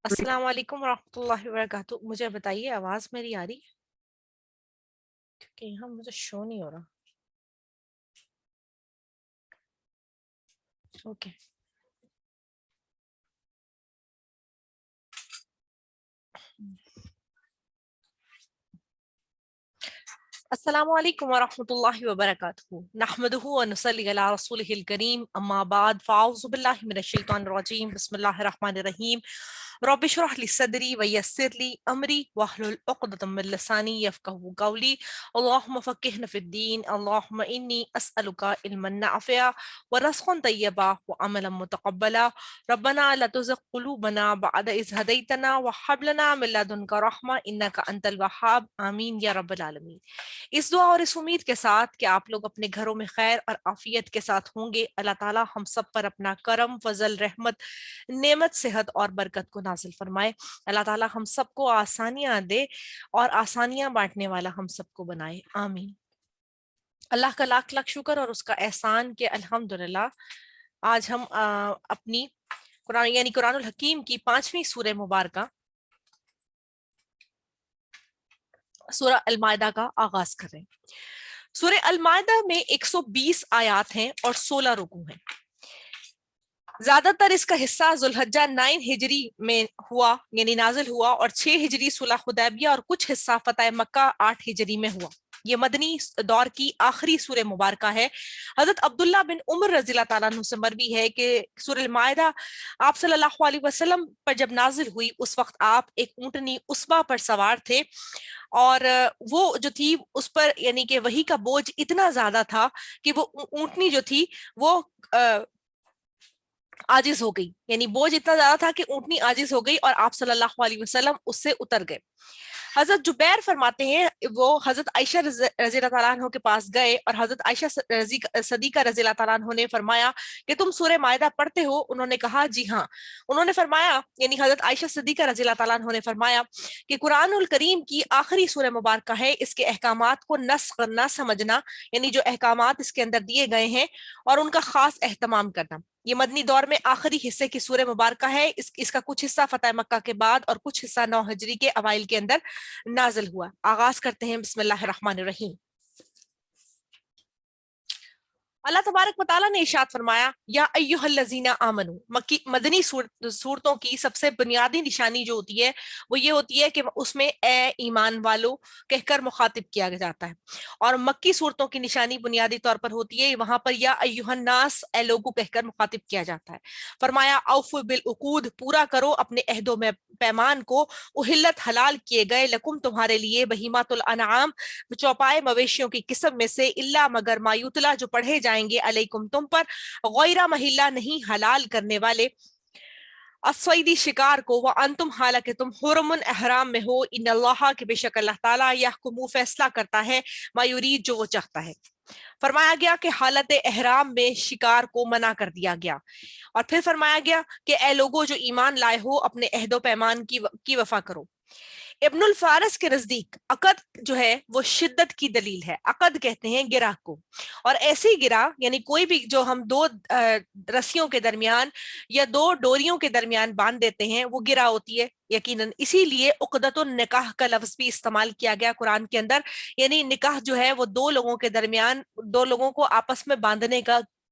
السلام علیکم ورحمۃ اللہ وبرکاتہ. مجھے بتائیے آواز میری آ رہی ہے؟ کیونکہ یہاں مجھے شو نہیں ہو رہا. اوکے. السلام علیکم ورحمۃ اللہ وبرکاتہ. نحمده ونصلی علی رسولہ الکریم. اما بعد فاعوذ باللہ من الشیطان الرجیم. بسم اللہ الرحمن الرحیم. رب اشرح لی صدری ویسر لی امری واحلل عقدۃ من لسانی یفقهوا قولی. اللهم فقهنا فی الدین. اللهم انی اسألک علما نافعا ورزقا طیبا وعملا متقبلا. ربنا لا تزغ قلوبنا بعد اذ هدیتنا وهب لنا من لدنک رحمة انک انت الوهاب. آمین یا رب العالمین. اس دعا اور اس امید کے ساتھ کہ آپ لوگ اپنے گھروں میں خیر اور عافیت کے ساتھ ہوں گے، اللہ تعالیٰ ہم سب پر اپنا کرم، فضل، رحمت، نعمت، صحت اور برکت کو نازل فرمائے. اللہ تعالیٰ ہم سب کو آسانیاں دے اور آسانیاں بانٹنے والا ہم سب کو بنائے. آمین. اللہ کا لاکھ لاکھ شکر اور اس کا احسان کہ الحمدللہ آج ہم اپنی قرآن یعنی قرآن الحکیم کی 5ویں سورہ مبارکہ سورہ المائدہ کا آغاز کر رہے ہیں. سورہ المائدہ میں 120 آیات ہیں اور 16 رکوع ہیں. زیادہ تر اس کا حصہ ذوالحجہ 9 ہجری میں ہوا یعنی نازل ہوا، اور 6 ہجری صلح حدیبیہ، اور کچھ حصہ فتح مکہ 8 ہجری میں ہوا. یہ مدنی دور کی آخری سورہ مبارکہ ہے. حضرت عبداللہ بن عمر رضی اللہ تعالیٰ عنہ سے مروی ہے کہ سورہ المائدہ آپ صلی اللہ علیہ وسلم پر جب نازل ہوئی اس وقت آپ ایک اونٹنی اسبا پر سوار تھے، اور وہ جو تھی اس پر یعنی کہ وحی کا بوجھ اتنا زیادہ تھا کہ وہ اونٹنی جو تھی وہ عاجز ہو گئی، یعنی بوجھ اتنا زیادہ تھا کہ اونٹنی عاجز ہو گئی اور آپ صلی اللہ علیہ وسلم اس سے اتر گئے. حضرت جبیر فرماتے ہیں وہ حضرت عائشہ رضی اللہ تعالیٰ عنہ کے پاس گئے اور حضرت عائشہ صدیقہ رضی اللہ تعالیٰ عنہ نے فرمایا کہ تم سورہ مائدہ پڑھتے ہو؟ انہوں نے کہا جی ہاں. انہوں نے فرمایا یعنی حضرت عائشہ صدیقہ رضی اللہ تعالیٰ عنہ نے فرمایا کہ قرآن الکریم کی آخری سورہ مبارکہ ہے، اس کے احکامات کو نسخ نہ سمجھنا، یعنی جو احکامات اس کے اندر دیے گئے ہیں اور ان کا خاص اہتمام کرنا. یہ مدنی دور میں آخری حصے کی سورہ مبارکہ ہے. اس کا کچھ حصہ فتح مکہ کے بعد اور کچھ حصہ 9 ہجری کے اوائل کے اندر نازل ہوا. آغاز کرتے ہیں. بسم اللہ الرحمن الرحیم. اللہ تبارک و تعالیٰ نے ارشاد فرمایا یا ایھا الذین آمنو. مدنی صورتوں کی سب سے بنیادی نشانی جو ہوتی ہے وہ یہ ہوتی ہے کہ اس میں اے ایمان والو کہہ کر مخاطب کیا جاتا ہے، اور مکی صورتوں کی نشانی بنیادی طور پر ہوتی ہے وہاں پر یا ایھا الناس اے لوگو کہہ کر مخاطب کیا جاتا ہے. فرمایا اوفوا بالعقود، پورا کرو اپنے عہد و پیمان کو. احلت حلال کیے گئے لکم تمہارے لیے بہیمات الانعام چوپائے مویشیوں کی قسم میں سے، الا مگر ما یتلا جو پڑھے جائیں گے علیکم تم پر، غیرہ محلہ نہیں حلال کرنے والے، الصیدی شکار کو، وانتم حالانکہ تم حرم احرام میں ہو، ان اللہ کہ بے شک اللہ تعالیٰ یحکم فیصلہ کرتا ہے ما یرید جو وہ چاہتا ہے. فرمایا گیا کہ حالت احرام میں شکار کو منع کر دیا گیا، اور پھر فرمایا گیا کہ اے لوگوں جو ایمان لائے ہو اپنے عہد و پیمان کی وفا کرو. ابن الفارس کے نزدیک عقد جو ہے وہ شدت کی دلیل ہے. عقد کہتے ہیں گرہ کو، اور ایسی گرہ یعنی کوئی بھی جو ہم دو رسیوں کے درمیان یا دو ڈوریوں کے درمیان باندھ دیتے ہیں وہ گرہ ہوتی ہے یقیناً. اسی لیے عقدۃ النکاح کا لفظ بھی استعمال کیا گیا قرآن کے اندر، یعنی نکاح جو ہے وہ دو لوگوں کے درمیان دو لوگوں کو آپس میں باندھنے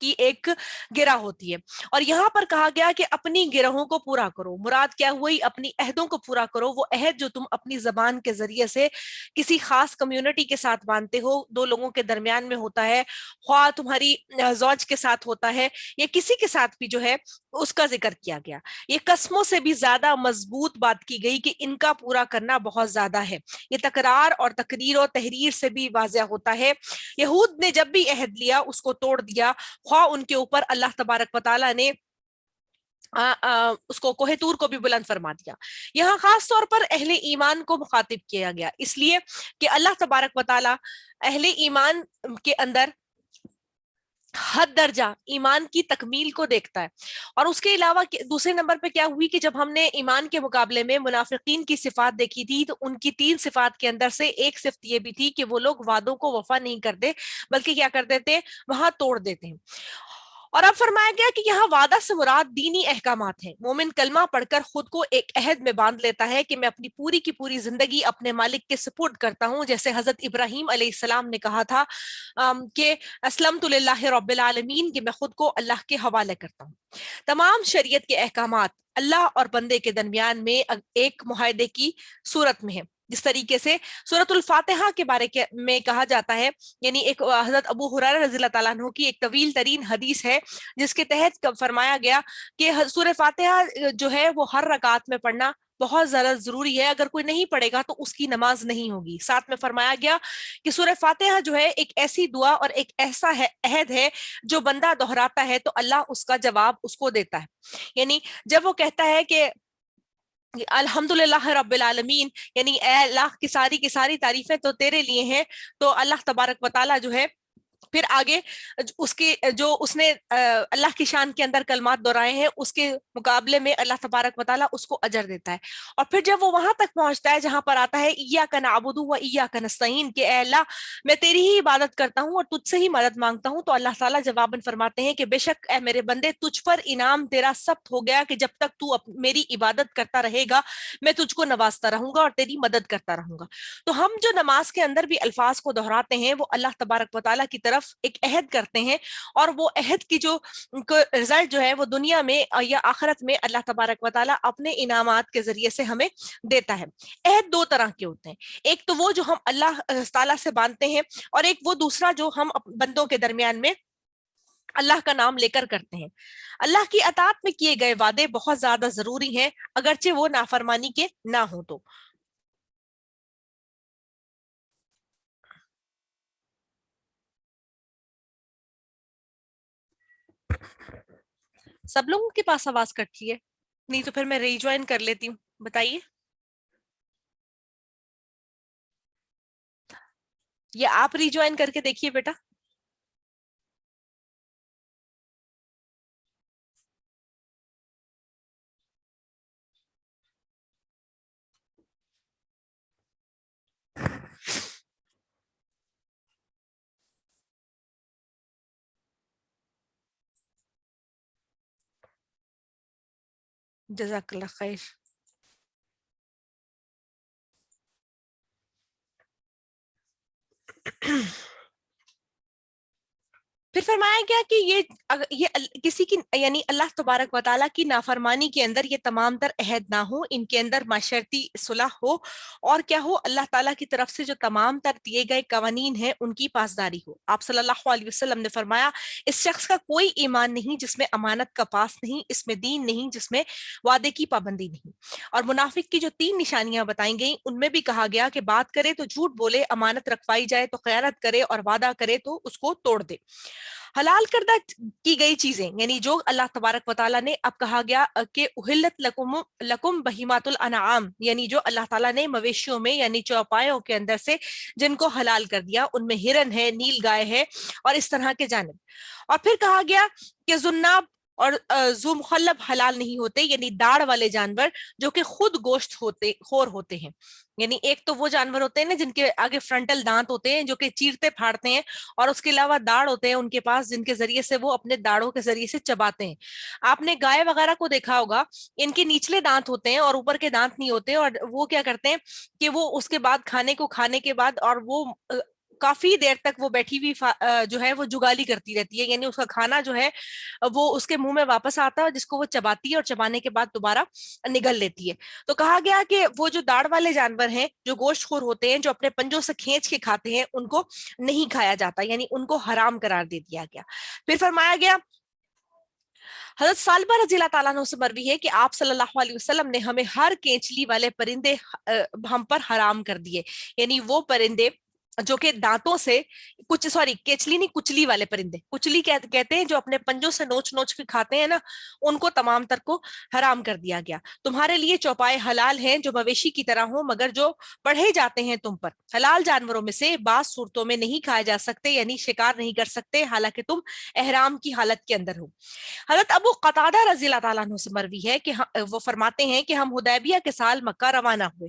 کی ایک گرہ ہوتی ہے. اور یہاں پر کہا گیا کہ اپنی گرہوں کو پورا کرو. مراد کیا ہوئی؟ اپنی عہدوں کو پورا کرو. وہ عہد جو تم اپنی زبان کے ذریعے سے کسی خاص کمیونٹی کے ساتھ باندھتے ہو، دو لوگوں کے درمیان میں ہوتا ہے، خواہ تمہاری زوج کے ساتھ ہوتا ہے یا کسی کے ساتھ بھی جو ہے، اس کا ذکر کیا گیا. یہ قسموں سے بھی زیادہ مضبوط بات کی گئی کہ ان کا پورا کرنا بہت زیادہ ہے. یہ تکرار اور تقریر و تحریر سے بھی واضح ہوتا ہے. یہود نے جب بھی عہد لیا اس کو توڑ دیا، خواہ ان کے اوپر اللہ تبارک و تعالیٰ نے اس کو کوہ طور کو بھی بلند فرما دیا. یہاں خاص طور پر اہل ایمان کو مخاطب کیا گیا، اس لیے کہ اللہ تبارک و تعالیٰ اہل ایمان کے اندر حد درجہ ایمان کی تکمیل کو دیکھتا ہے. اور اس کے علاوہ دوسرے نمبر پہ کیا ہوئی کہ جب ہم نے ایمان کے مقابلے میں منافقین کی صفات دیکھی تھی تو ان کی 3 صفات کے اندر سے ایک صفت یہ بھی تھی کہ وہ لوگ وعدوں کو وفا نہیں کرتے بلکہ کیا کرتے تھے؟ وہاں توڑ دیتے ہیں. اور اب فرمایا گیا کہ یہاں وعدہ سے مراد دینی احکامات ہیں. مومن کلمہ پڑھ کر خود کو ایک عہد میں باندھ لیتا ہے کہ میں اپنی پوری کی پوری زندگی اپنے مالک کے سپرد کرتا ہوں, جیسے حضرت ابراہیم علیہ السلام نے کہا تھا کہ اسلمت للہ رب العالمین, کہ میں خود کو اللہ کے حوالے کرتا ہوں. تمام شریعت کے احکامات اللہ اور بندے کے درمیان میں ایک معاہدے کی صورت میں ہے. جس طریقے سے سورۃ الفاتحہ کے بارے میں کہا جاتا ہے, یعنی ایک حضرت ابو ہریرہ رضی اللہ تعالیٰ عنہ کی ایک طویل ترین حدیث ہے جس کے تحت فرمایا گیا کہ سورہ فاتحہ جو ہے وہ ہر رکعت میں پڑھنا بہت زیادہ ضروری ہے, اگر کوئی نہیں پڑھے گا تو اس کی نماز نہیں ہوگی. ساتھ میں فرمایا گیا کہ سورہ فاتحہ جو ہے ایک ایسی دعا اور ایک ایسا عہد ہے جو بندہ دہراتا ہے تو اللہ اس کا جواب اس کو دیتا ہے. یعنی جب وہ کہتا ہے کہ الحمدللہ رب العالمین, یعنی اے اللہ کی ساری تعریفیں تو تیرے لیے ہیں, تو اللہ تبارک و تعالیٰ جو ہے پھر آگے اس کے جو اس نے اللہ کی شان کے اندر کلمات دہرائے ہیں اس کے مقابلے میں اللہ تبارک و تعالیٰ اس کو اجر دیتا ہے. اور پھر جب وہ وہاں تک پہنچتا ہے جہاں پر آتا ہے ایاک نعبد و ایاک نستعین, کہ اے اللہ میں تیری ہی عبادت کرتا ہوں اور تجھ سے ہی مدد مانگتا ہوں, تو اللہ تعالیٰ جواباً فرماتے ہیں کہ بے شک اے میرے بندے تجھ پر انعام تیرا سخت ہو گیا کہ جب تک تو میری عبادت کرتا رہے گا میں تجھ کو نوازتا رہوں گا اور تیری مدد کرتا رہوں گا. تو ہم جو نماز کے اندر بھی الفاظ کو دہراتے ہیں وہ اللہ تبارک و تعالیٰ کی طرف ایک عہد کرتے ہیں, اور وہ عہد کی جو رزلٹ جو ہے وہ دنیا میں یا آخرت میں اللہ تبارک و تعالیٰ اپنے انعامات کے ذریعے سے ہمیں دیتا ہے. عہد دو طرح کے ہوتے ہیں, ایک تو وہ جو ہم اللہ تعالیٰ سے باندھتے ہیں, اور ایک وہ دوسرا جو ہم بندوں کے درمیان میں اللہ کا نام لے کر کرتے ہیں. اللہ کی اطاعت میں کیے گئے وعدے بہت زیادہ ضروری ہیں اگرچہ وہ نافرمانی کے نہ ہوں. تو سب لوگوں کے پاس آواز کٹتی ہے, نہیں تو پھر میں ری جوائن کر لیتی ہوں. بتائیے, یہ آپ ری جوائن کر کے دیکھیے بیٹا. جزاک اللہ خیر. پھر فرمایا گیا کہ یہ کسی کی یعنی اللہ تبارک و تعالیٰ کی نافرمانی کے اندر یہ تمام تر عہد نہ ہو, ان کے اندر معاشرتی صلح ہو, اور کیا ہو اللہ تعالیٰ کی طرف سے جو تمام تر دیے گئے قوانین ہیں ان کی پاسداری ہو. آپ صلی اللہ علیہ وسلم نے فرمایا اس شخص کا کوئی ایمان نہیں جس میں امانت کا پاس نہیں, اس میں دین نہیں جس میں وعدے کی پابندی نہیں. اور منافق کی جو 3 نشانیاں بتائیں گئیں ان میں بھی کہا گیا کہ بات کرے تو جھوٹ بولے, امانت رکھوائی جائے تو خیانت کرے, اور وعدہ کرے تو اس کو توڑ دے. حلال کردہ کی گئی چیزیں یعنی جو اللہ تبارک و تعالیٰ نے اب کہا گیا کہ احلت لکم بہیمات الانعام, یعنی جو اللہ تعالیٰ نے مویشیوں میں یعنی چوپایوں کے اندر سے جن کو حلال کر دیا, ان میں ہرن ہے, نیل گائے ہے اور اس طرح کے جانب. اور پھر کہا گیا کہ ذناب اور ذو مخلب حلال نہیں ہوتے, یعنی داڑھ والے جانور جو کہ خود گوشت خور ہوتے ہیں. یعنی ایک تو وہ جانور ہوتے ہیں نا جن کے آگے فرنٹل دانت ہوتے ہیں جو کہ چیرتے پھاڑتے ہیں, اور اس کے علاوہ داڑھ ہوتے ہیں ان کے پاس جن کے ذریعے سے وہ اپنے داڑھوں کے ذریعے سے چباتے ہیں. آپ نے گائے وغیرہ کو دیکھا ہوگا, ان کے نیچلے دانت ہوتے ہیں اور اوپر کے دانت نہیں ہوتے, اور وہ کیا کرتے ہیں کہ وہ اس کے بعد کھانے کے بعد اور وہ کافی دیر تک وہ بیٹھی ہوئی جو ہے وہ جگالی کرتی رہتی ہے, یعنی اس کا کھانا جو ہے وہ اس کے منہ میں واپس آتا ہے جس کو وہ چباتی ہے اور چبانے کے بعد دوبارہ نگل لیتی ہے. تو کہا گیا کہ وہ جو داڑھ والے جانور ہیں جو گوشت خور ہوتے ہیں جو اپنے پنجوں سے کھینچ کے کھاتے ہیں ان کو نہیں کھایا جاتا, یعنی ان کو حرام قرار دے دیا گیا. پھر فرمایا گیا حضرت ثعلبہ رضی اللہ تعالیٰ عنہ سے مروی ہے کہ آپ صلی اللہ علیہ وسلم نے ہمیں ہر کینچلی والے پرندے ہم پر حرام کر دیے, یعنی وہ پرندے جو کہ دانتوں سے کیچلی نہیں کچلی والے پرندے, کچلی کہتے ہیں جو اپنے پنجوں سے نوچ نوچ کے کھاتے ہیں نا, ان کو تمام تر کو حرام کر دیا گیا. تمہارے لیے چوپائے حلال ہیں جو مویشی کی طرح ہوں مگر جو پڑھے جاتے ہیں تم پر. حلال جانوروں میں سے بعض صورتوں میں نہیں کھائے جا سکتے, یعنی شکار نہیں کر سکتے حالانکہ تم احرام کی حالت کے اندر ہو. حضرت ابو قتادہ رضی اللہ تعالیٰ عنہ سے مروی ہے کہ وہ فرماتے ہیں کہ ہم حدیبیہ کے سال مکہ روانہ ہوئے,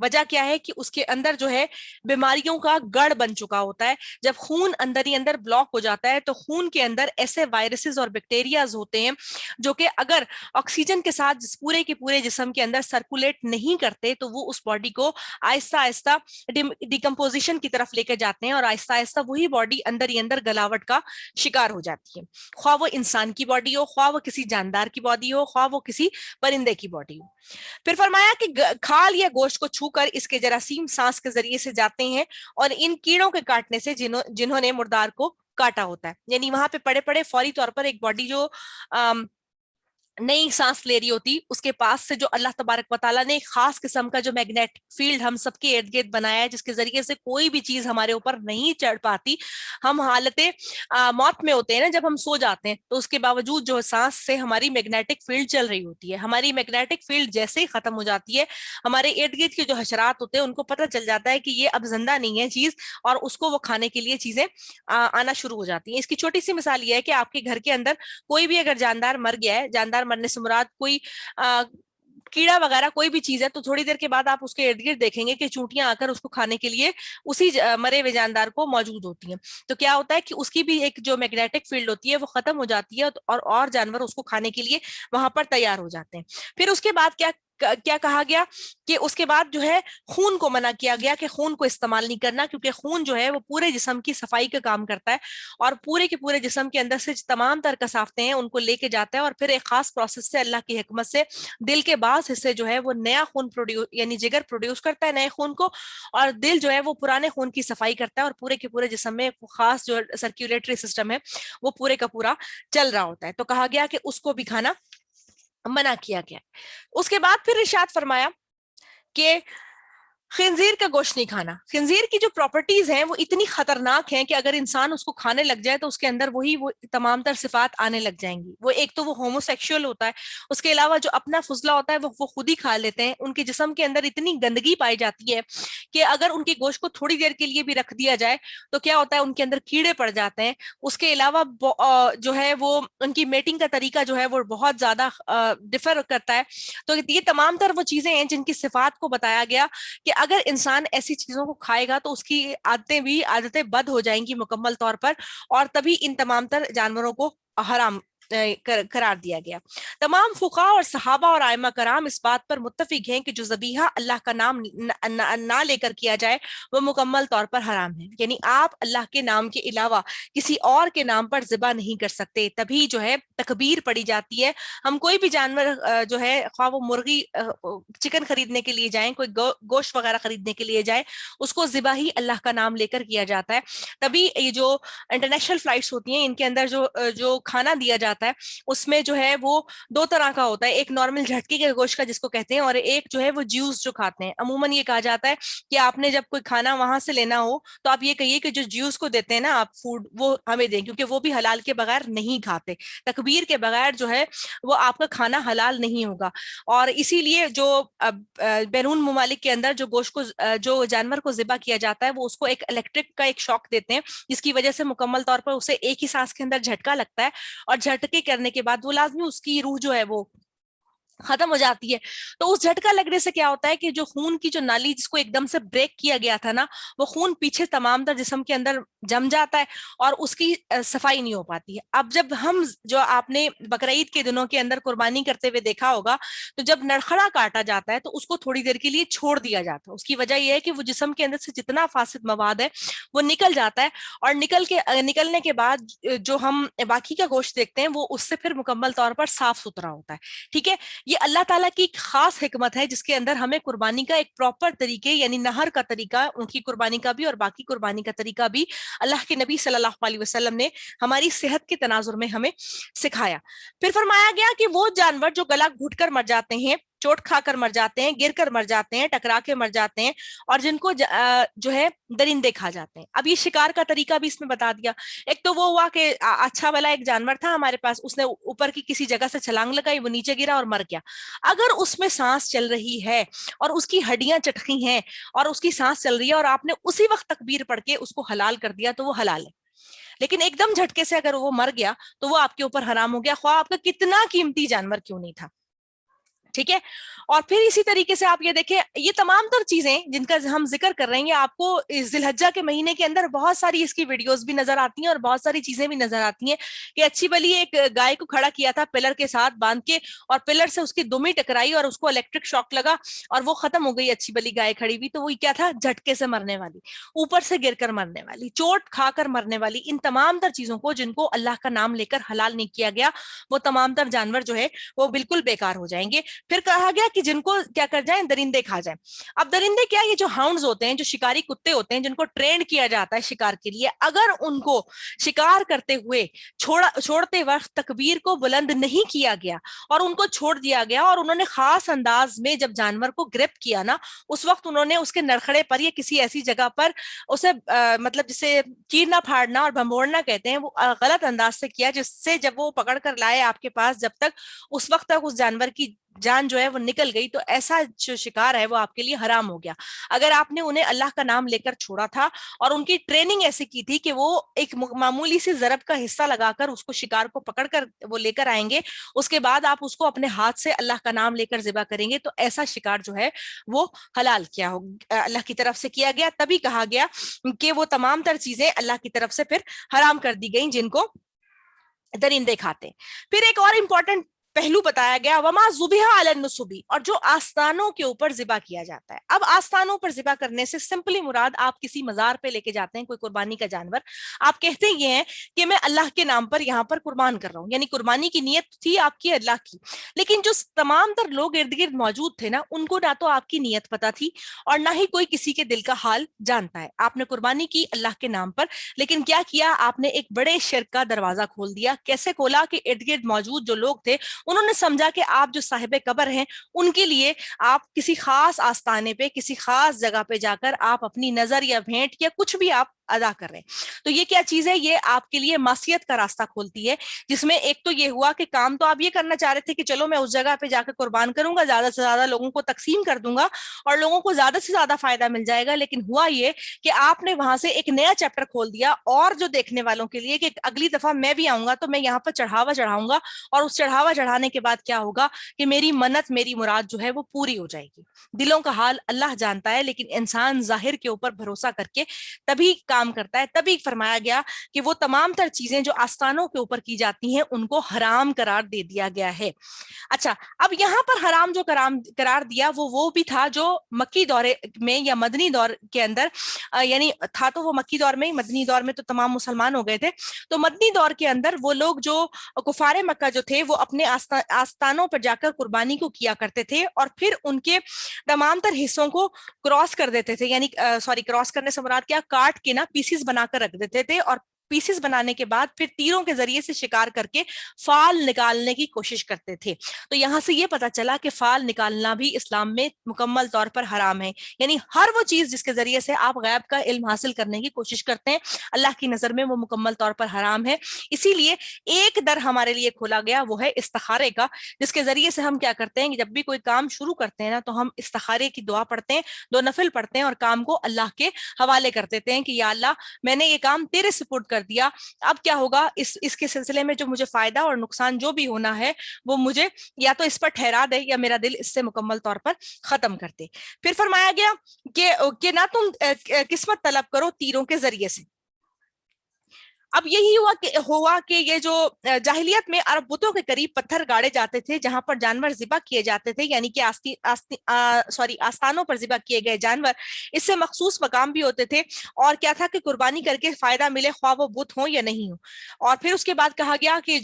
وجہ کیا ہے کہ اس کے اندر جو ہے بیماریوں کا گڑھ بن چکا ہوتا ہے. جب خون اندر ہی اندر بلاک ہو جاتا ہے تو خون کے اندر ایسے وائرسز اور بیکٹیریاز ہوتے ہیں جو کہ اگر آکسیجن کے ساتھ پورے کے پورے جسم کے اندر سرکولیٹ نہیں کرتے تو وہ اس باڈی کو آہستہ آہستہ ڈیکمپوزیشن کی طرف لے کے جاتے ہیں اور آہستہ آہستہ وہی باڈی اندر ہی اندر گلاوٹ کا شکار ہو جاتی ہے. خواہ وہ انسان کی باڈی ہو, خواہ وہ کسی جاندار کی باڈی ہو, خواہ وہ کسی پرندے کی باڈی ہو. پھر فرمایا کہ کھال یا گوشت کو چھو کر اس کے جراثیم سانس کے ذریعے سے جاتے ہیں اور ان کیڑوں کے کاٹنے سے جنہوں نے مردار کو کاٹا ہوتا ہے. یعنی وہاں پہ پڑے پڑے فوری طور پر ایک باڈی جو نئی سانس لے رہی ہوتی, اس کے پاس سے جو اللہ تبارک و تعالیٰ نے ایک خاص قسم کا جو میگنیٹک فیلڈ ہم سب کے ارد گرد بنایا ہے جس کے ذریعے سے کوئی بھی چیز ہمارے اوپر نہیں چڑھ پاتی. ہم حالت موت میں ہوتے ہیں نا, جب ہم سو جاتے ہیں تو اس کے باوجود جو سانس سے ہماری میگنیٹک فیلڈ چل رہی ہوتی ہے. ہماری میگنیٹک فیلڈ جیسے ہی ختم ہو جاتی ہے ہمارے ارد گرد کے جو حشرات ہوتے ہیں ان کو پتہ چل جاتا ہے کہ یہ اب زندہ نہیں ہے چیز, اور اس کو وہ کھانے کے لیے چیزیں آنا شروع ہو جاتی ہیں. اس کی چھوٹی سی مثال یہ ہے کہ آپ کے گھر کے اندر کوئی بھی اگر جاندار مر گیا ہے, جاندار مرنے سے مراد کوئی کیڑا وغیرہ کوئی بھی چیز ہے, تو تھوڑی دیر کے بعد آپ اس کے ارد گرد دیکھیں گے کہ چونٹیاں آ کر اس کو کھانے کے لیے اسی مرے ہوئے جاندار کو موجود ہوتی ہیں. تو کیا ہوتا ہے کہ اس کی بھی ایک جو میگنیٹک فیلڈ ہوتی ہے وہ ختم ہو جاتی ہے اور جانور اس کو کھانے کے لیے وہاں پر تیار ہو جاتے ہیں. پھر اس کے بعد کیا کہا گیا کہ اس کے بعد جو ہے خون کو منع کیا گیا کہ خون کو استعمال نہیں کرنا, کیونکہ خون جو ہے وہ پورے جسم کی صفائی کا کام کرتا ہے اور پورے کے پورے جسم کے اندر سے تمام تر کثافتیں ہیں ان کو لے کے جاتا ہے اور پھر ایک خاص پروسیس سے اللہ کی حکمت سے دل کے بعض حصے جو ہے وہ نیا خون پروڈیوس یعنی جگر پروڈیوس کرتا ہے نئے خون کو, اور دل جو ہے وہ پرانے خون کی صفائی کرتا ہے اور پورے کے پورے جسم میں خاص جو سرکولیٹری سسٹم ہے وہ پورے کا پورا چل رہا ہوتا ہے. تو کہا گیا کہ اس کو بھی کھانا منع کیا گیا. اس کے بعد پھر ارشاد فرمایا کہ خنزیر کا گوشت نہیں کھانا. خنزیر کی جو پراپرٹیز ہیں وہ اتنی خطرناک ہیں کہ اگر انسان اس کو کھانے لگ جائے تو اس کے اندر وہ تمام تر صفات آنے لگ جائیں گی. وہ ایک تو وہ ہومو سیکشول ہوتا ہے, اس کے علاوہ جو اپنا فضلہ ہوتا ہے وہ خود ہی کھا لیتے ہیں. ان کے جسم کے اندر اتنی گندگی پائی جاتی ہے کہ اگر ان کے گوشت کو تھوڑی دیر کے لیے بھی رکھ دیا جائے تو کیا ہوتا ہے ان کے اندر کیڑے پڑ جاتے ہیں. اس کے علاوہ جو ہے وہ ان کی میٹنگ کا طریقہ جو ہے وہ بہت زیادہ ڈفر کرتا ہے. تو یہ تمام تر وہ چیزیں ہیں جن کی صفات کو بتایا گیا کہ اگر انسان ایسی چیزوں کو کھائے گا تو اس کی عادتیں بد ہو جائیں گی مکمل طور پر, اور تبھی ان تمام تر جانوروں کو حرام قرار دیا گیا. تمام فقہاء اور صحابہ اور ائمہ کرام اس بات پر متفق ہیں کہ جو ذبیحہ اللہ کا نام نہ لے کر کیا جائے وہ مکمل طور پر حرام ہے. یعنی آپ اللہ کے نام کے علاوہ کسی اور کے نام پر ذبح نہیں کر سکتے. تبھی جو ہے تکبیر پڑی جاتی ہے. ہم کوئی بھی جانور جو ہے خواہ وہ مرغی چکن خریدنے کے لیے جائیں, کوئی گوشت وغیرہ خریدنے کے لیے جائیں, اس کو ذبح ہی اللہ کا نام لے کر کیا جاتا ہے. تبھی یہ جو انٹرنیشنل فلائٹس ہوتی ہیں ان کے اندر جو کھانا دیا جاتا ہے اس میں جو ہے وہ دو طرح کا ہوتا ہے, ایک نارمل جھٹکے کے گوشت کا جس کو کہتے ہیں, اور ایک جو ہے وہ جیوس جو کھاتے ہیں. عموماً یہ کہا جاتا ہے کہ آپ نے جب کوئی کھانا وہاں سے لینا ہو تو آپ یہ کہیے کہ جو جیوس کو دیتے ہیں نا آپ فوڈ وہ ہمیں دیں, کیونکہ وہ بھی حلال کے بغیر نہیں کھاتے. تکبیر کے بغیر جو ہے وہ آپ کا کھانا حلال نہیں ہوگا. اور اسی لیے جو بیرون ممالک کے اندر جو گوشت کو جو جانور کو ذبح کیا جاتا ہے وہ اس کو ایک الیکٹرک کا ایک شاک دیتے ہیں جس کی وجہ سے مکمل طور پر اسے ایک ہی سانس کے اندر جھٹکا لگتا ہے, اور جھٹکے کرنے کے بعد وہ لازمی اس کی روح جو ہے وہ ختم ہو جاتی ہے. تو اس جھٹکا لگنے سے کیا ہوتا ہے کہ جو خون کی جو نالی جس کو ایک دم سے بریک کیا گیا تھا نا, وہ خون پیچھے تمام تر جسم کے اندر جم جاتا ہے اور اس کی صفائی نہیں ہو پاتی ہے. اب جب ہم جو آپ نے بقرعید کے دنوں کے اندر قربانی کرتے ہوئے دیکھا ہوگا تو جب نرخڑا کاٹا جاتا ہے تو اس کو تھوڑی دیر کے لیے چھوڑ دیا جاتا ہے. اس کی وجہ یہ ہے کہ وہ جسم کے اندر سے جتنا فاسد مواد ہے وہ نکل جاتا ہے, اور نکلنے کے بعد جو ہم باقی کا گوشت دیکھتے ہیں وہ اس سے پھر مکمل طور پر صاف ستھرا ہوتا ہے. ٹھیک ہے, یہ اللہ تعالیٰ کی ایک خاص حکمت ہے جس کے اندر ہمیں قربانی کا ایک پراپر طریقے یعنی نہر کا طریقہ, ان کی قربانی کا بھی اور باقی قربانی کا طریقہ بھی اللہ کے نبی صلی اللہ علیہ وسلم نے ہماری صحت کے تناظر میں ہمیں سکھایا. پھر فرمایا گیا کہ وہ جانور جو گلا گھٹ کر مر جاتے ہیں, چوٹ کھا کر مر جاتے ہیں, گر کر مر جاتے ہیں, ٹکرا کے مر جاتے ہیں, اور جن کو جو ہے درندے کھا جاتے ہیں. اب یہ شکار کا طریقہ بھی اس میں بتا دیا. ایک تو وہ ہوا کہ اچھا والا ایک جانور تھا ہمارے پاس, اس نے اوپر کی کسی جگہ سے چھلانگ لگائی, وہ نیچے گرا اور مر گیا. اگر اس میں سانس چل رہی ہے اور اس کی ہڈیاں چٹکی ہیں اور اس کی سانس چل رہی ہے اور آپ نے اسی وقت تکبیر پڑھ کے اس کو حلال کر دیا تو وہ حلال ہے. لیکن ایک دم جھٹکے سے اگر وہ مر گیا تو وہ آپ کے اوپر حرام ہو گیا, خواہ آپ کا کتنا قیمتی جانور کیوں نہیں تھا. ٹھیک ہے. اور پھر اسی طریقے سے آپ یہ دیکھیں, یہ تمام تر چیزیں جن کا ہم ذکر کر رہے ہیں, آپ کو ذی الحجہ کے مہینے کے اندر بہت ساری اس کی ویڈیوز بھی نظر آتی ہیں اور بہت ساری چیزیں بھی نظر آتی ہیں کہ اچھی بلی ایک گائے کو کھڑا کیا تھا پلر کے ساتھ باندھ کے, اور پلر سے اس کی دمی ٹکرائی اور اس کو الیکٹرک شاک لگا اور وہ ختم ہو گئی اچھی بلی گائے کھڑی ہوئی. تو وہ کیا تھا, جھٹکے سے مرنے والی, اوپر سے گر کر مرنے والی, چوٹ کھا کر مرنے والی. ان تمام تر چیزوں کو جن کو اللہ کا نام لے کر حلال نہیں کیا گیا, وہ تمام تر جانور جو ہے وہ بالکل بیکار ہو جائیں گے. پھر کہا گیا کہ جن کو کیا کر جائیں, درندے کھا جائیں. اب درندے کیا, یہ جو ہاؤنڈز ہوتے ہیں, جو شکاری کتے ہوتے ہیں, جن کو ٹرینڈ کیا جاتا ہے شکار کے لیے, اگر ان کو شکار کرتے ہوئے چھوڑتے وقت تکبیر کو بلند نہیں کیا گیا اور ان کو چھوڑ دیا گیا, اور انہوں نے خاص انداز میں جب جانور کو گرفت کیا نا, اس وقت انہوں نے اس کے نرخڑے پر یا کسی ایسی جگہ پر اسے مطلب جسے چیرنا پھاڑنا اور بھمبوڑنا کہتے ہیں, وہ غلط انداز سے کیا, جس سے جب وہ پکڑ کر لائے آپ کے پاس, جب تک اس وقت تک اس جانور کی جان جو ہے وہ نکل گئی, تو ایسا جو شکار ہے وہ آپ کے لیے حرام ہو گیا. اگر آپ نے انہیں اللہ کا نام لے کر چھوڑا تھا اور ان کی ٹریننگ ایسی کی تھی کہ وہ ایک معمولی سی ضرب کا حصہ لگا کر اس کو شکار کو پکڑ کر وہ لے کر آئیں گے, اس کے بعد آپ اس کو اپنے ہاتھ سے اللہ کا نام لے کر ذبح کریں گے, تو ایسا شکار جو ہے وہ حلال کیا ہو, اللہ کی طرف سے کیا گیا. تبھی کہا گیا کہ وہ تمام تر چیزیں اللہ کی طرف سے پھر حرام کر دی گئیں جن کو درندے کھاتے. پھر ایک اور امپورٹنٹ پہلو بتایا گیا, وما ذبح علی النصب, اور جو آستانوں کے اوپر ذبح کیا جاتا ہے. اب آستانوں پر ذبح کرنے سے سمپلی مراد, آپ کسی مزار پہ لے کے جاتے ہیں کوئی قربانی کا جانور, آپ کہتے یہ ہیں کہ میں اللہ کے نام پر یہاں پر قربان کر رہا ہوں, یعنی قربانی کی نیت تھی آپ کی اللہ کی, لیکن جو تمام تر لوگ ارد گرد موجود تھے نا, ان کو نہ تو آپ کی نیت پتا تھی اور نہ ہی کوئی کسی کے دل کا حال جانتا ہے. آپ نے قربانی کی اللہ کے نام پر, لیکن کیا کیا آپ نے, ایک بڑے شرک کا دروازہ کھول دیا. کیسے کھولا کہ ارد گرد موجود جو لوگ تھے انہوں نے سمجھا کہ آپ جو صاحب قبر ہیں ان کے لیے آپ کسی خاص آستانے پہ, کسی خاص جگہ پہ جا کر آپ اپنی نظر یا بھیٹ یا کچھ بھی آپ ادا کر رہے ہیں. تو یہ کیا چیز ہے, یہ آپ کے لیے معصیت کا راستہ کھولتی ہے, جس میں ایک تو یہ ہوا کہ کام تو آپ یہ کرنا چاہ رہے تھے کہ چلو میں اس جگہ پہ جا کے قربان کروں گا, زیادہ سے زیادہ لوگوں کو تقسیم کر دوں گا اور لوگوں کو زیادہ سے زیادہ فائدہ مل جائے گا, لیکن ہوا یہ کہ آپ نے وہاں سے ایک نیا چیپٹر کھول دیا, اور جو دیکھنے والوں کے لیے کہ اگلی دفعہ میں بھی آؤں گا تو میں یہاں پر چڑھاوا چڑھاؤں گا, اور اس چڑھاوا چڑھانے کے بعد کیا ہوگا کہ میری منت, میری مراد جو ہے وہ پوری ہو جائے گی. دلوں کا حال اللہ جانتا ہے, لیکن انسان ظاہر کے اوپر بھروسہ کر کے تبھی کام کرتا ہے. تبھی فرمایا گیا کہ وہ تمام تر چیزیں جو آستانوں کے اوپر کی جاتی ہیں ان کو حرام قرار دے دیا گیا ہے. اچھا, اب یہاں پر حرام جو قرار دیا وہ بھی تھا جو مکی دور میں یا مدنی دور کے اندر, یعنی تھا تو وہ مکی دور میں, مدنی دور میں تو تمام مسلمان ہو گئے تھے. تو مدنی دور کے اندر وہ لوگ جو کفار مکہ جو تھے, وہ اپنے آستانوں پر جا کر قربانی کو کیا کرتے تھے, اور پھر ان کے تمام تر حصوں کو کراس کر دیتے تھے, یعنی کراس کرنے سے مراد کیا, کاٹ کے نا پیسز بنا کر رکھ دیتے تھے, اور پیسز بنانے کے بعد پھر تیروں کے ذریعے سے شکار کر کے فال نکالنے کی کوشش کرتے تھے. تو یہاں سے یہ پتا چلا کہ فال نکالنا بھی اسلام میں مکمل طور پر حرام ہے, یعنی ہر وہ چیز جس کے ذریعے سے آپ غیب کا علم حاصل کرنے کی کوشش کرتے ہیں, اللہ کی نظر میں وہ مکمل طور پر حرام ہے. اسی لیے ایک در ہمارے لیے کھولا گیا, وہ ہے استخارے کا, جس کے ذریعے سے ہم کیا کرتے ہیں کہ جب بھی کوئی کام شروع کرتے ہیں نا, تو ہم استخارے کی دعا پڑھتے ہیں, 2 نفل پڑھتے ہیں, اور کام کو اللہ کے حوالے کر دیتے ہیں کہ یا اللہ میں نے یہ کام تیرے سپرد کر دیا, اب کیا ہوگا اس کے سلسلے میں جو مجھے فائدہ اور نقصان جو بھی ہونا ہے وہ مجھے یا تو اس پر ٹھہرا دے یا میرا دل اس سے مکمل طور پر ختم کر دے. پھر فرمایا گیا کہ نہ تم قسمت طلب کرو تیروں کے ذریعے سے. اب یہی ہوا کہ یہ جو جاہلیت میں عرب بتوں کے قریب پتھر گاڑے جاتے تھے جہاں پر جانور ذبح کیے جاتے تھے, یعنی کہ آستانوں پر ذبح کیے گئے جانور, اس سے مخصوص مقام بھی ہوتے تھے, اور کیا تھا کہ قربانی کر کے فائدہ ملے خواہ وہ بت ہوں یا نہیں ہوں. اور پھر اس کے بعد کہا گیا کہ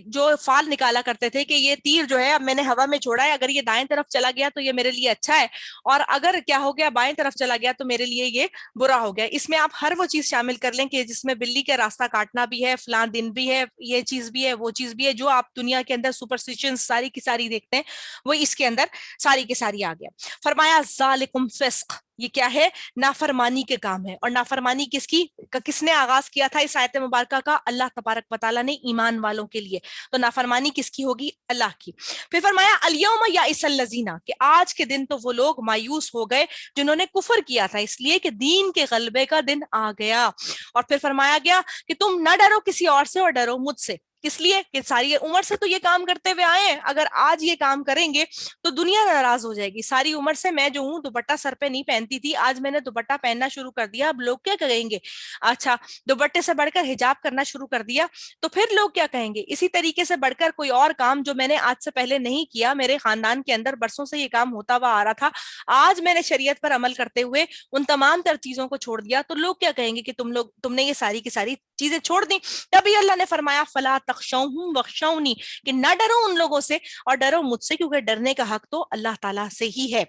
جو فال نکالا کرتے تھے کہ یہ تیر جو ہے اب میں نے ہوا میں چھوڑا ہے, اگر یہ دائیں طرف چلا گیا تو یہ میرے لیے اچھا ہے, اور اگر کیا ہو گیا بائیں طرف چلا گیا تو میرے لیے یہ برا ہو گیا. اس میں آپ ہر وہ چیز شامل کر لیں کہ جس میں بلی کا راستہ کاٹنا بھی ہے, فلاں دن بھی ہے, یہ چیز بھی ہے, وہ چیز بھی ہے, جو آپ دنیا کے اندر سپرسٹیشن ساری کی ساری دیکھتے ہیں وہ اس کے اندر ساری کی ساری آ گیا. فرمایا ذالکم فسق, یہ کیا ہے, نافرمانی کے کام ہے. اور نافرمانی کس نے آغاز کیا تھا اس آیت مبارکہ کا, اللہ تبارک و تعالیٰ نے ایمان والوں کے لیے. تو نافرمانی کس کی ہوگی, اللہ کی. پھر فرمایا الیوم یئس الذین, کہ آج کے دن تو وہ لوگ مایوس ہو گئے جنہوں نے کفر کیا تھا, اس لیے کہ دین کے غلبے کا دن آ گیا. اور پھر فرمایا گیا کہ تم نہ ڈرو کسی اور سے اور ڈرو مجھ سے. کس لیے کہ ساری عمر سے تو یہ کام کرتے ہوئے آئے ہیں, اگر آج یہ کام کریں گے تو دنیا ناراض ہو جائے گی. ساری عمر سے میں جو ہوں دوپٹہ سر پہ نہیں پہنتی تھی, آج میں نے دوپٹہ پہننا شروع کر دیا, اب لوگ کیا کہیں گے. اچھا, دوپٹے سے بڑھ کر حجاب کرنا شروع کر دیا تو پھر لوگ کیا کہیں گے. اسی طریقے سے بڑھ کر کوئی اور کام جو میں نے آج سے پہلے نہیں کیا, میرے خاندان کے اندر برسوں سے یہ کام ہوتا ہوا آ رہا تھا, آج میں نے شریعت پر عمل کرتے ہوئے ان تمام تر چیزوں کو چھوڑ دیا, تو لوگ کیا کہیں گے کہ تم نے یہ ساری کی ساری چیزیں چھوڑ دی. تبھی اللہ نے فرمایا فلا تخشوہم واخشونی, کہ نہ ڈرو ان لوگوں سے اور ڈرو مجھ سے, کیونکہ ڈرنے کا حق تو اللہ تعالیٰ سے ہی ہے.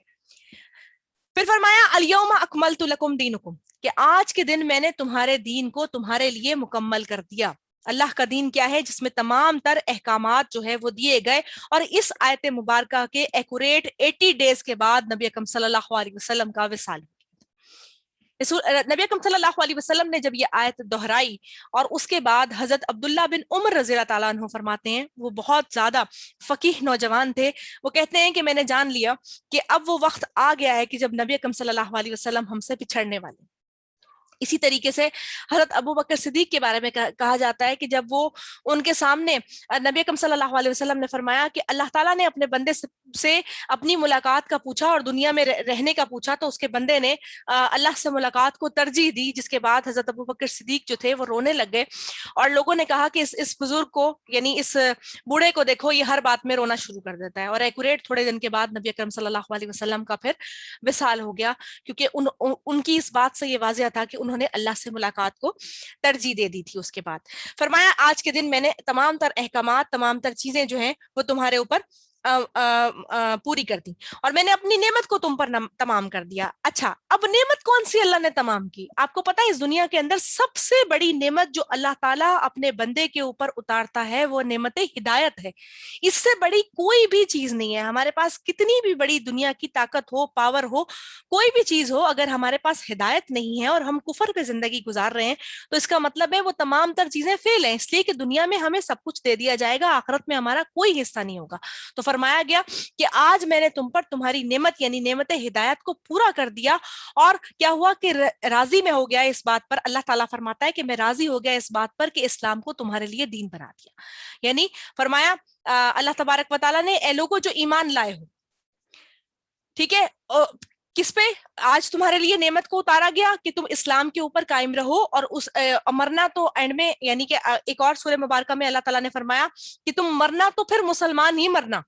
پھر فرمایا الیوم اکملت لکم دینکم, کہ آج کے دن میں نے تمہارے دین کو تمہارے لیے مکمل کر دیا. اللہ کا دین کیا ہے, جس میں تمام تر احکامات جو ہے وہ دیے گئے, اور اس آیت مبارکہ کے ایکوریٹ 80 ڈیز کے بعد نبی اکرم صلی اللہ علیہ وسلم کا وصال. نبی اکرم صلی اللہ علیہ وسلم نے جب یہ آیت دہرائی, اور اس کے بعد حضرت عبداللہ بن عمر رضی اللہ تعالیٰ عنہ فرماتے ہیں, وہ بہت زیادہ فقیہ نوجوان تھے, وہ کہتے ہیں کہ میں نے جان لیا کہ اب وہ وقت آ گیا ہے کہ جب نبی اکرم صلی اللہ علیہ وسلم ہم سے بچھڑنے والے. اسی طریقے سے حضرت ابو بکر صدیق کے بارے میں کہا جاتا ہے کہ جب وہ ان کے سامنے نبی اکرم صلی اللہ علیہ وسلم نے فرمایا کہ اللہ تعالیٰ نے اپنے بندے سے اپنی ملاقات کا پوچھا اور دنیا میں رہنے کا پوچھا, تو اس کے بندے نے اللہ سے ملاقات کو ترجیح دی, جس کے بعد حضرت ابو بکر صدیق جو تھے وہ رونے لگ گئے, اور لوگوں نے کہا کہ اس بزرگ کو, یعنی اس بوڑھے کو دیکھو, یہ ہر بات میں رونا شروع کر دیتا ہے. اور ایکوریٹ تھوڑے دن کے بعد نبی اکرم صلی اللہ علیہ وسلم کا پھر وصال ہو گیا, کیونکہ ان کی اس بات سے یہ واضح تھا کہ انہوں نے اللہ سے ملاقات کو ترجیح دے دی تھی. اس کے بعد فرمایا آج کے دن میں نے تمام تر احکامات, تمام تر چیزیں جو ہیں وہ تمہارے اوپر پوری کر دی, اور میں نے اپنی نعمت کو تم پر تمام کر دیا. اچھا, اب نعمت کون سی اللہ نے تمام کی؟ آپ کو پتا ہے اس دنیا کے اندر سب سے بڑی نعمت جو اللہ تعالیٰ اپنے بندے کے اوپر اتارتا ہے وہ نعمت ہدایت ہے. اس سے بڑی کوئی بھی چیز نہیں ہے. ہمارے پاس کتنی بھی بڑی دنیا کی طاقت ہو, پاور ہو, کوئی بھی چیز ہو, اگر ہمارے پاس ہدایت نہیں ہے اور ہم کفر پہ زندگی گزار رہے ہیں تو اس کا مطلب ہے وہ تمام تر چیزیں فیل ہیں, اس لیے کہ دنیا میں ہمیں سب کچھ دے دیا جائے گا, آخرت میں ہمارا کوئی حصہ نہیں ہوگا. تو فرمایا گیا کہ آج میں نے تم پر تمہاری نعمت یعنی نعمت ہدایت کو پورا کر دیا, اور کیا ہوا کہ راضی میں ہو گیا اس بات پر. اللہ تعالیٰ فرماتا ہے کہ میں راضی ہو گیا اس بات پر کہ اسلام کو تمہارے لیے دین بنا دیا. یعنی فرمایا اللہ تبارک و تعالیٰ نے, اے لوگوں جو ایمان لائے ہو, ٹھیک ہے, کس پہ آج تمہارے لیے نعمت کو اتارا گیا کہ تم اسلام کے اوپر قائم رہو, اور اس مرنا تو اینڈ میں, یعنی کہ ایک اور سورہ مبارکہ میں اللہ تعالیٰ نے فرمایا کہ تم مرنا تو پھر مسلمان ہی مرنا.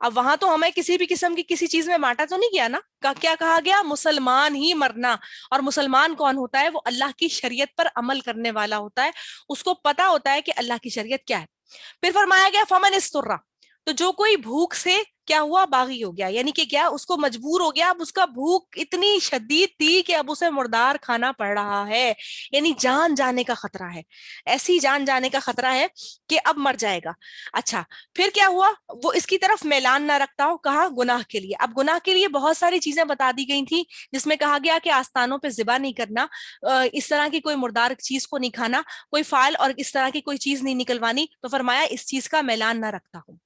اب وہاں تو ہمیں کسی بھی قسم کی کسی چیز میں ماٹا تو نہیں گیا نا, کیا کہا گیا, مسلمان ہی مرنا. اور مسلمان کون ہوتا ہے؟ وہ اللہ کی شریعت پر عمل کرنے والا ہوتا ہے, اس کو پتا ہوتا ہے کہ اللہ کی شریعت کیا ہے. پھر فرمایا گیا فمن استرا, تو جو کوئی بھوک سے کیا ہوا, باغی ہو گیا, یعنی کہ کیا, اس کو مجبور ہو گیا, اب اس کا بھوک اتنی شدید تھی کہ اب اسے مردار کھانا پڑ رہا ہے, یعنی جان جانے کا خطرہ ہے, ایسی جان جانے کا خطرہ ہے کہ اب مر جائے گا. اچھا, پھر کیا ہوا, وہ اس کی طرف میلان نہ رکھتا ہو, کہا گناہ کے لیے. اب گناہ کے لیے بہت ساری چیزیں بتا دی گئی تھی, جس میں کہا گیا کہ آستانوں پہ ذبح نہیں کرنا, اس طرح کی کوئی مردار چیز کو نہیں کھانا, کوئی فائل اور اس طرح کی کوئی چیز نہیں نکلوانی. تو فرمایا اس چیز کا میلان نہ رکھتا ہوں.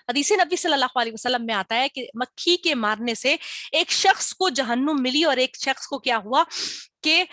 حدیث نبی صلی اللہ علیہ وسلم میں آتا ہے کہ مکھی کے مارنے سے ایک شخص کو جہنم ملی اور ایک شخص کو کیا ہوا کہ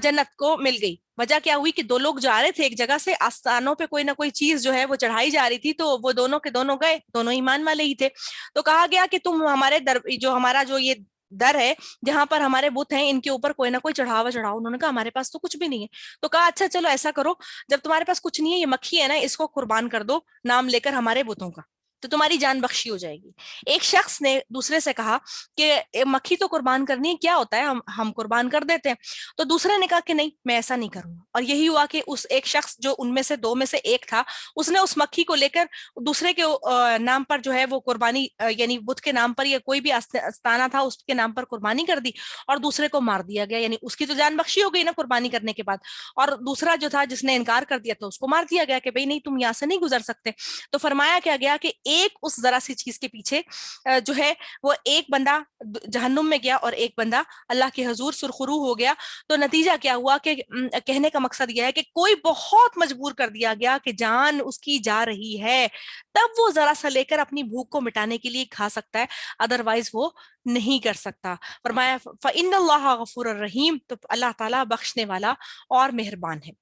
جنت کو مل گئی. وجہ کیا ہوئی کہ دو لوگ جا رہے تھے ایک جگہ سے, آستانوں پہ کوئی نہ کوئی چیز جو ہے وہ چڑھائی جا رہی تھی, تو وہ دونوں کے دونوں گئے, دونوں ایمان والے ہی تھے. تو کہا گیا کہ تم ہمارے ہمارا جو یہ در ہے جہاں پر ہمارے بت ہیں, ان کے اوپر کوئی نہ کوئی چڑھاوا چڑھاؤ. انہوں نے کہا ہمارے پاس تو کچھ بھی نہیں ہے. تو کہا اچھا چلو ایسا کرو, جب تمہارے پاس کچھ نہیں ہے, یہ مکھی ہے نا, اس کو قربان کر دو نام لے کر ہمارے بتوں کا, تو تمہاری جان بخشی ہو جائے گی. ایک شخص نے دوسرے سے کہا کہ مکھی تو قربان کرنی ہے, کیا ہوتا ہے, ہم قربان کر دیتے ہیں. تو دوسرے نے کہا کہ نہیں, میں ایسا نہیں کروں گا. اور یہی ہوا کہ اس ایک شخص جو ان میں سے دو میں سے ایک تھا, اس نے اس مکھی کو لے کر دوسرے کے نام پر جو ہے وہ قربانی, یعنی بت کے نام پر یا کوئی بھی استانہ تھا اس کے نام پر قربانی کر دی, اور دوسرے کو مار دیا گیا. یعنی اس کی تو جان بخشی ہو گئی نا قربانی کرنے کے بعد, اور دوسرا جو تھا جس نے انکار کر دیا تھا اس کو مار دیا گیا کہ بھئی نہیں, تم یہاں سے نہیں گزر سکتے. تو فرمایا کیا گیا کہ ایک اس ذرا سی چیز کے پیچھے جو ہے وہ ایک بندہ جہنم میں گیا اور ایک بندہ اللہ کے حضور سرخرو ہو گیا. تو نتیجہ کیا ہوا کہ کہنے کا مقصد یہ ہے کہ کوئی بہت مجبور کر دیا گیا کہ جان اس کی جا رہی ہے, تب وہ ذرا سا لے کر اپنی بھوک کو مٹانے کے لیے کھا سکتا ہے, ادروائز وہ نہیں کر سکتا. فرمایا فإن اللہ غفور الرحیم, تو اللہ تعالیٰ بخشنے والا اور مہربان ہے.